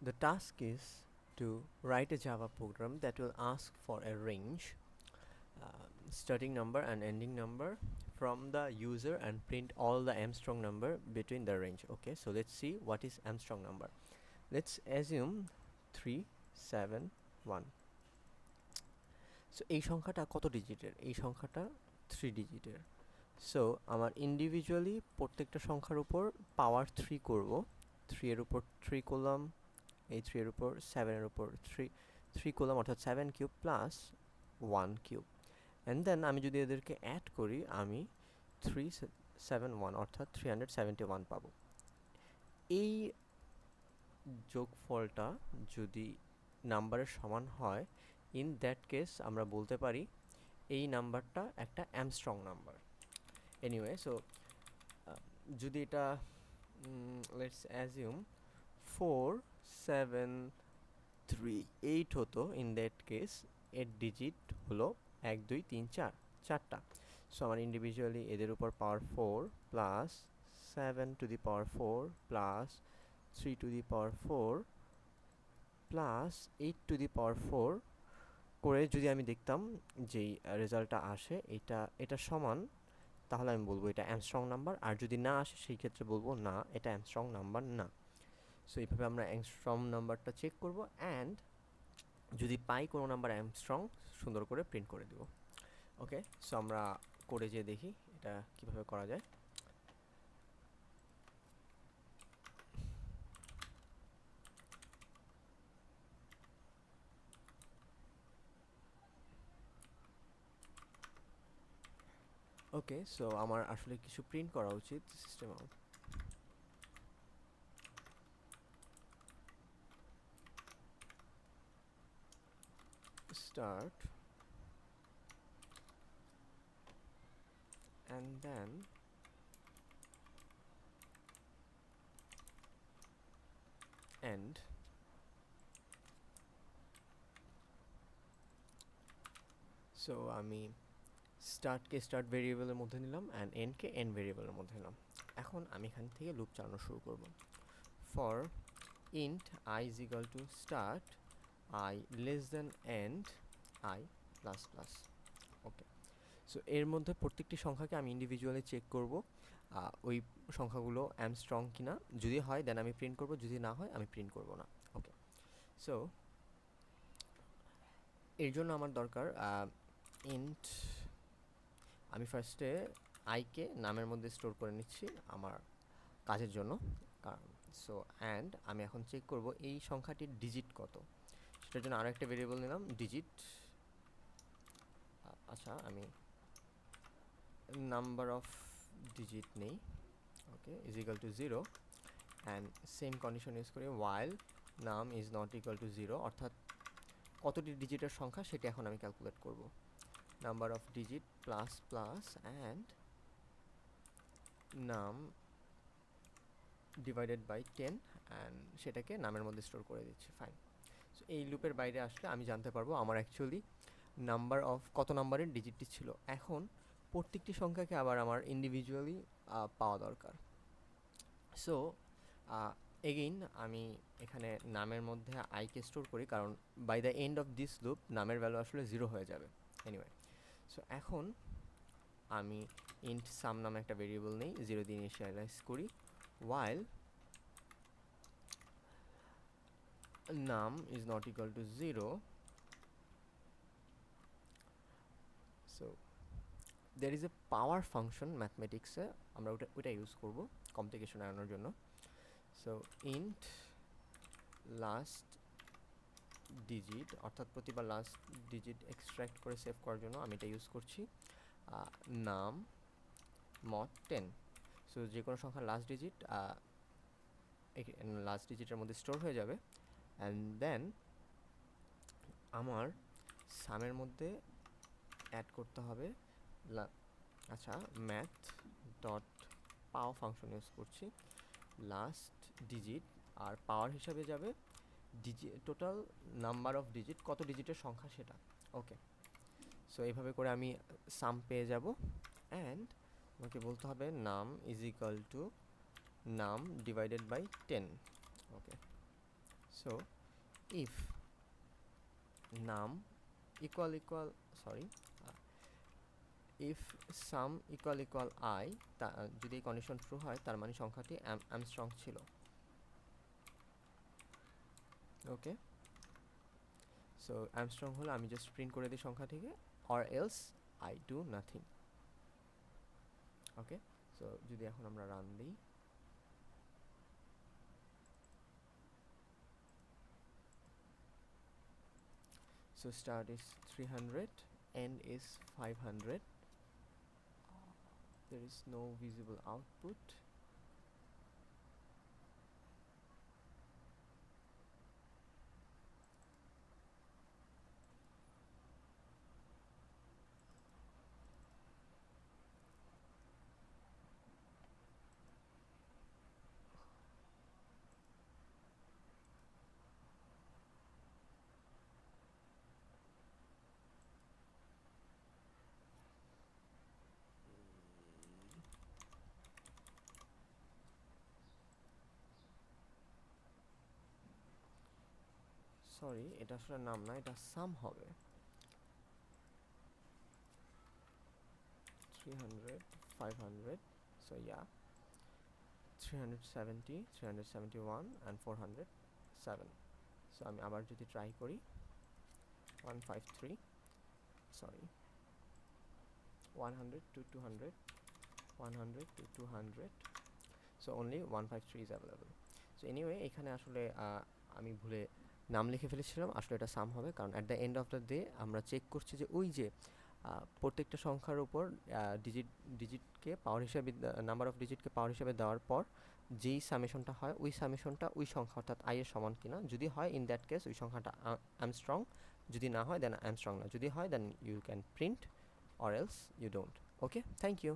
The task is to write a Java program that will ask for a range, starting number and ending number from the user and print all the Armstrong number between the range. Okay, so let's see what is Armstrong number. Let's assume 371. So এই সংখ্যাটা কত ডিজিটের? এই সংখ্যাটা 3 ডিজিটের। So আমার individually প্রত্যেকটা সংখ্যার উপর পাওয়ার 3 করব। 3 এর উপর 3 করলাম, এই 3 এর উপর 7 এর উপর 3 করলাম, অর্থাৎ 7 cube plus 1 cube. And then আমি যদি এদেরকে অ্যাড করি আমি 371 অর্থাৎ 371 পাবো। এই যোগফলটা যদি নাম্বারের সমান হয়, ইন দ্যাট কেস আমরা বলতে পারি এই নাম্বারটা একটা অ্যামস্ট্রং নাম্বার। এনিওয়ে, সো যদি এটা লেটস অ্যাজিউম 4738 হতো, ইন দ্যাট কেস এর ডিজিট হলো 1 2 3 4, চারটা। সো আমার ইন্ডিভিজুয়ালি এদের উপর power 4 plus 7 to the power 4 plus 3 to the power 4 plus 8 to the power 4 করে যদি আমি দেখতাম যেই রেজাল্টটা আসে এটা সমান, তাহলে আমি বলবো এটা অ্যামস্ট্রং নাম্বার। আর যদি না আসে সেই ক্ষেত্রে বলবো না, এটা অ্যামস্ট্রং নাম্বার না। সো এইভাবে আমরা অ্যামস্ট্রং নাম্বারটা চেক করব, অ্যান্ড যদি পাই কোনো নাম্বার অ্যামস্ট্রং, সুন্দর করে প্রিন্ট করে দেব। ওকে, সো আমরা করে যেয়ে দেখি এটা কিভাবে করা যায়। ওকে, সো আমার আসলে কিছু প্রিন্ট করা উচিত system out. Start and then end. So আমি স্টার্টকে স্টার্ট ভেরিয়েবলের মধ্যে নিলাম অ্যান্ড এন্ডকে এন্ড ভেরিয়েবলের মধ্যে নিলাম। এখন আমি এখান থেকে লুপ চালানো শুরু করব। For int i is equal to start i less than end i plus plus. Okay, so এর মধ্যে প্রত্যেকটি সংখ্যাকে আমি ইন্ডিভিজুয়ালি চেক করব ওই সংখ্যাগুলো অ্যামস্ট্রং কিনা। যদি হয় দেন আমি প্রিন্ট করব, যদি না হয় আমি প্রিন্ট করব না। ওকে, সো এর জন্য আমার দরকার ইন্ট, আমি ফার্স্টে আইকে নামের মধ্যে স্টোর করে নিচ্ছি আমার কাজের জন্য। সো অ্যান্ড আমি এখন চেক করব এই সংখ্যাটির ডিজিট কত, সেটার জন্য আরও একটা ভেরিয়েবল নিলাম ডিজিট। আচ্ছা, আমি নাম্বার অফ ডিজিট নেই। Okay, is equal to 0 and same condition use করি ওয়াইল নাম ইজ নট ইকাল টু 0, অর্থাৎ কতটি ডিজিটের সংখ্যা সেটা এখন আমি ক্যালকুলেট করব। Number of digit plus plus and নাম ডিভাইডেড বাই 10 অ্যান্ড সেটাকে নামের মধ্যে স্টোর করে দিচ্ছি। ফাইন। সো এই লুপের বাইরে আসলে আমি জানতে পারবো আমার অ্যাকচুয়ালি নাম্বার অফ কত নাম্বারের ডিজিটটি ছিল। এখন প্রত্যেকটি সংখ্যাকে আবার আমার ইন্ডিভিজুয়ালি পাওয়া দরকার। সো এগেইন আমি এখানে নামের মধ্যে আইকে স্টোর করি, কারণ by the end of this loop নামের ভ্যালু আসলে 0 হয়ে যাবে। এনিওয়ে, সো এখন আমি ইন্ট সাম নামে একটা ভেরিয়েবল নেই, 0 দিয়ে ইনিশিয়ালাইজ করি while num is not equal to 0. So there is a power function mathematics এ আমরা ওটা ইউজ করব কমপ্লিকেশন আনানোর জন্য। সো ইন্ট লাস্ট ডিজিট, অর্থাৎ প্রতিবার লাস্ট ডিজিট এক্সট্র্যাক্ট করে সেভ করার জন্য আমি এটা ইউজ করছি নাম মড 10। সো যে কোনো সংখ্যার লাস্ট ডিজিটের মধ্যে স্টোর হয়ে যাবে। অ্যান্ড দেন আমার সামের মধ্যে অ্যাড করতে হবে আচ্ছা, ম্যাথ ডট পাওয়ার ফাংশন ইউজ করছি, লাস্ট ডিজিট আর পাওয়ার হিসাবে যাবে টোটাল নাম্বার অফ ডিজিট, কত ডিজিটের সংখ্যা সেটা। ওকে, সো এইভাবে করে আমি সাম পেয়ে যাব। অ্যান্ড আমাকে বলতে হবে num is equal to num divided by 10। Okay, so if num equal equal sorry if sum equal equal I, যদি এই কন্ডিশন ট্রু হয় তার মানে সংখ্যাটি অ্যামস্ট্রং ছিল। ওকে, সো অ্যামস্ট্রং হলো আমি জাস্ট প্রিন্ট করে দিই সংখ্যাটিকে, or else I do nothing. Okay, so যদি এখন আমরা রান দিই, so start is 300, end is 500, there is no visible output. Sorry, এটা আসলে নাম না, এটা সাম হবে। 300, 500, so yeah, 370, 371 and 407. so আমি আবার যদি ট্রাই করি, 153, sorry, 100 to 200, 100 to 200, so only 153 is available. so anyway, এখানে আসলে আমি ভুলে নাম লিখে ফেলেছিলাম, আসলে এটা সাম হবে, কারণ at the end of the day আমরা চেক করছি যে ওই যে প্রত্যেকটা সংখ্যার উপর ডিজিটকে পাওয়ার হিসাবে, নাম্বার অফ ডিজিটকে পাওয়ার হিসাবে দেওয়ার পর যেই সামেশনটা হয় ওই সামেশনটা ওই সংখ্যা অর্থাৎ আই এর সমান কিনা, যদি হয় ইন দ্যাট কেস ওই সংখ্যাটা আর্মস্ট্রং, যদি না হয় দেন আর্মস্ট্রং না, যদি হয় then you can print or else you don't. Okay, thank you.